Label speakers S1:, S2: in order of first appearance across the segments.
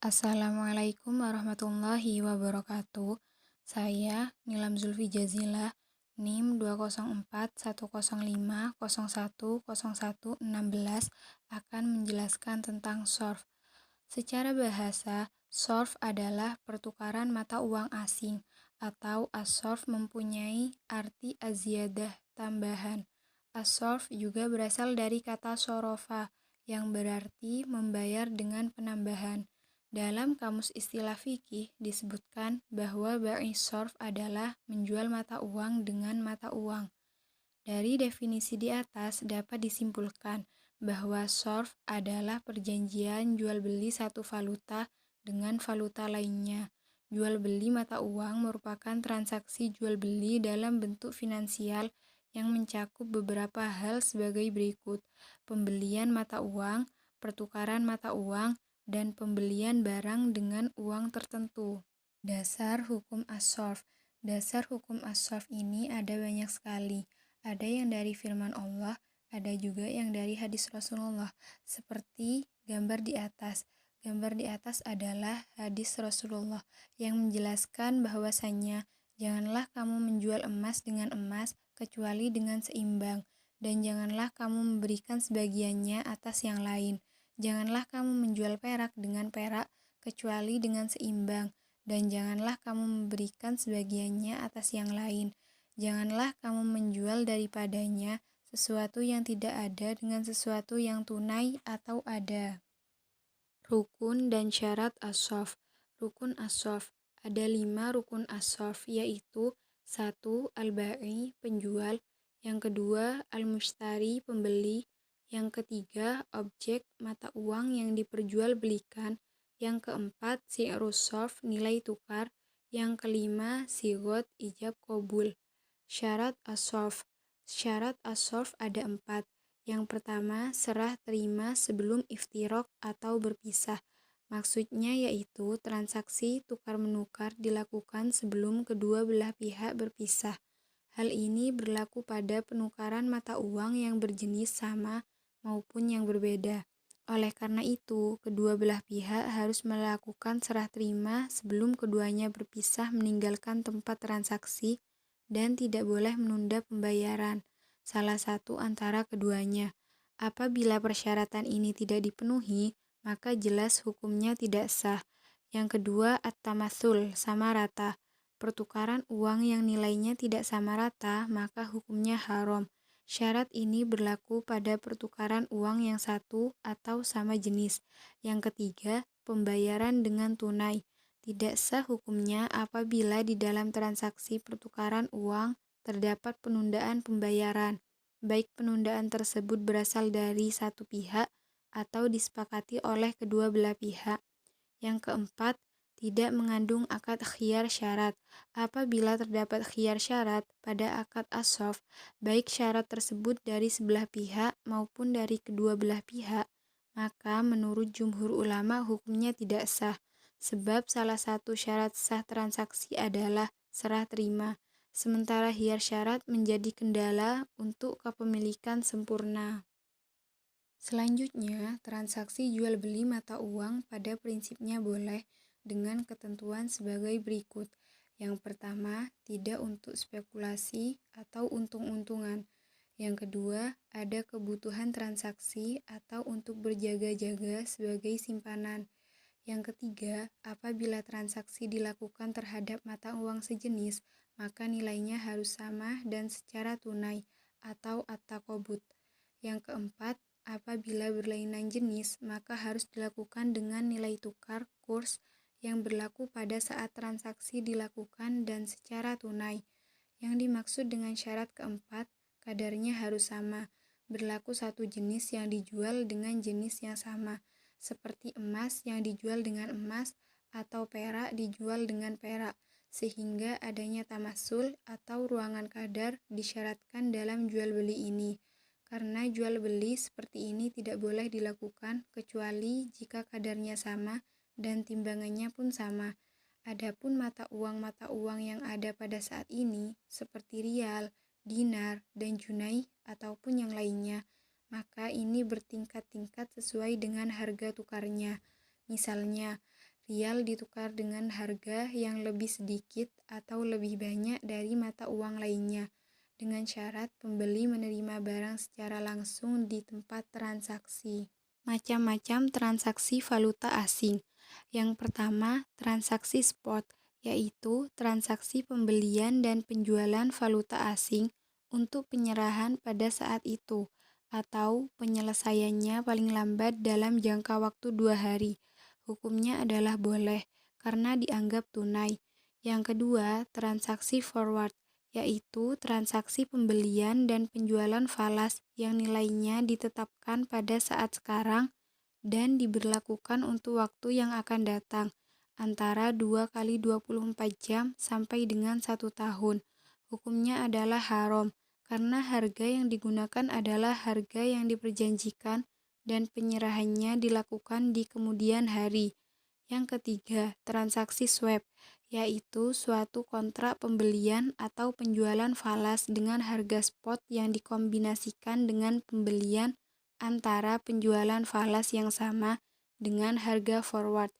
S1: Assalamualaikum warahmatullahi wabarakatuh. Saya Nilam Zulfi Jazilah, NIM 20410501016 akan menjelaskan tentang SORF. Secara bahasa, SORF adalah pertukaran mata uang asing atau as-sorf mempunyai arti aziyadah tambahan. As-sorf juga berasal dari kata sorofa yang berarti membayar dengan penambahan. Dalam kamus istilah fikih disebutkan bahwa bai' sorf adalah menjual mata uang dengan mata uang. Dari definisi di atas dapat disimpulkan bahwa sorf adalah perjanjian jual beli satu valuta dengan valuta lainnya. Jual beli mata uang merupakan transaksi jual beli dalam bentuk finansial yang mencakup beberapa hal sebagai berikut: pembelian mata uang, pertukaran mata uang, dan pembelian barang dengan uang tertentu. Dasar hukum as-sorf. Dasar hukum as-sorf ini ada banyak sekali. Ada yang dari firman Allah, ada juga yang dari hadis Rasulullah, seperti gambar di atas. Gambar di atas adalah hadis Rasulullah yang menjelaskan bahwasannya janganlah kamu menjual emas dengan emas kecuali dengan seimbang, dan janganlah kamu memberikan sebagiannya atas yang lain. Janganlah kamu menjual perak dengan perak kecuali dengan seimbang, dan janganlah kamu memberikan sebagiannya atas yang lain. Janganlah kamu menjual daripadanya sesuatu yang tidak ada dengan sesuatu yang tunai atau ada. Rukun dan syarat as-sorf. Rukun as-sorf. Ada 5 rukun as-sorf, yaitu 1. Al-ba'i, penjual. Yang kedua, al-mushtari, pembeli. Yang ketiga, objek mata uang yang diperjualbelikan. Yang keempat, si'rus sorf, nilai tukar. Yang kelima, sigot ijab qabul. Syarat as-sorf. Syarat as-sorf ada 4. Yang pertama, serah terima sebelum iftiraq atau berpisah. Maksudnya yaitu transaksi tukar-menukar dilakukan sebelum kedua belah pihak berpisah. Hal ini berlaku pada penukaran mata uang yang berjenis sama maupun yang berbeda. Oleh karena itu, kedua belah pihak harus melakukan serah terima sebelum keduanya berpisah meninggalkan tempat transaksi dan tidak boleh menunda pembayaran salah satu antara keduanya. Apabila persyaratan ini tidak dipenuhi, maka jelas hukumnya tidak sah. Yang kedua, at-tamatsul, sama rata. Pertukaran uang yang nilainya tidak sama rata, maka hukumnya haram. Syarat ini berlaku pada pertukaran uang yang satu atau sama jenis. Yang ketiga, pembayaran dengan tunai. Tidak sah hukumnya apabila di dalam transaksi pertukaran uang terdapat penundaan pembayaran, baik penundaan tersebut berasal dari satu pihak atau disepakati oleh kedua belah pihak. Yang keempat, tidak mengandung akad khiyar syarat. Apabila terdapat khiyar syarat pada akad as-sorf, baik syarat tersebut dari sebelah pihak maupun dari kedua belah pihak, maka menurut jumhur ulama hukumnya tidak sah, sebab salah satu syarat sah transaksi adalah serah terima, sementara khiyar syarat menjadi kendala untuk kepemilikan sempurna. Selanjutnya, transaksi jual beli mata uang pada prinsipnya boleh dengan ketentuan sebagai berikut. Yang pertama, tidak untuk spekulasi atau untung-untungan. Yang kedua, ada kebutuhan transaksi atau untuk berjaga-jaga sebagai simpanan. Yang ketiga, apabila transaksi dilakukan terhadap mata uang sejenis, maka nilainya harus sama dan secara tunai atau at-taqabud. Yang keempat, apabila berlainan jenis, maka harus dilakukan dengan nilai tukar kurs yang berlaku pada saat transaksi dilakukan dan secara tunai. Yang dimaksud dengan syarat keempat, kadarnya harus sama, berlaku satu jenis yang dijual dengan jenis yang sama, seperti emas yang dijual dengan emas atau perak dijual dengan perak, sehingga adanya tamasul atau ruangan kadar disyaratkan dalam jual beli ini. Karena jual beli seperti ini tidak boleh dilakukan kecuali jika kadarnya sama dan timbangannya pun sama. Adapun mata uang yang ada pada saat ini seperti rial, dinar, dan junai ataupun yang lainnya, maka ini bertingkat-tingkat sesuai dengan harga tukarnya. Misalnya, rial ditukar dengan harga yang lebih sedikit atau lebih banyak dari mata uang lainnya, dengan syarat pembeli menerima barang secara langsung di tempat transaksi. Macam-macam transaksi valuta asing. Yang pertama, transaksi spot, yaitu transaksi pembelian dan penjualan valuta asing untuk penyerahan pada saat itu, atau penyelesaiannya paling lambat dalam jangka waktu 2 hari. Hukumnya adalah boleh, karena dianggap tunai. Yang kedua, transaksi forward, yaitu transaksi pembelian dan penjualan falas yang nilainya ditetapkan pada saat sekarang dan diberlakukan untuk waktu yang akan datang, antara 2 kali 24 jam sampai dengan 1 tahun. Hukumnya adalah haram, karena harga yang digunakan adalah harga yang diperjanjikan dan penyerahannya dilakukan di kemudian hari. Yang ketiga, transaksi swap, yaitu suatu kontrak pembelian atau penjualan falas dengan harga spot yang dikombinasikan dengan pembelian antara penjualan falas yang sama dengan harga forward.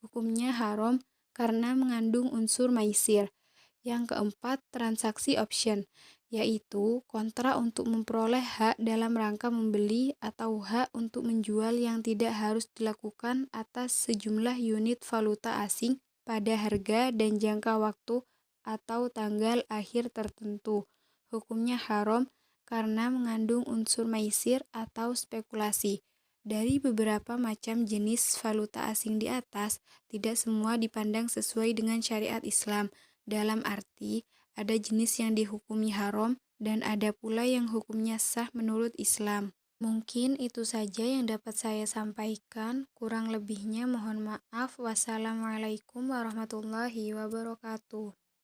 S1: Hukumnya haram karena mengandung unsur maisir. Yang keempat, transaksi option, yaitu kontrak untuk memperoleh hak dalam rangka membeli atau hak untuk menjual yang tidak harus dilakukan atas sejumlah unit valuta asing pada harga dan jangka waktu atau tanggal akhir tertentu. Hukumnya haram karena mengandung unsur maisir atau spekulasi. Dari beberapa macam jenis valuta asing di atas, tidak semua dipandang sesuai dengan syariat Islam. Dalam arti, ada jenis yang dihukumi haram dan ada pula yang hukumnya sah menurut Islam. Mungkin itu saja yang dapat saya sampaikan. Kurang lebihnya mohon maaf. Wassalamualaikum warahmatullahi wabarakatuh.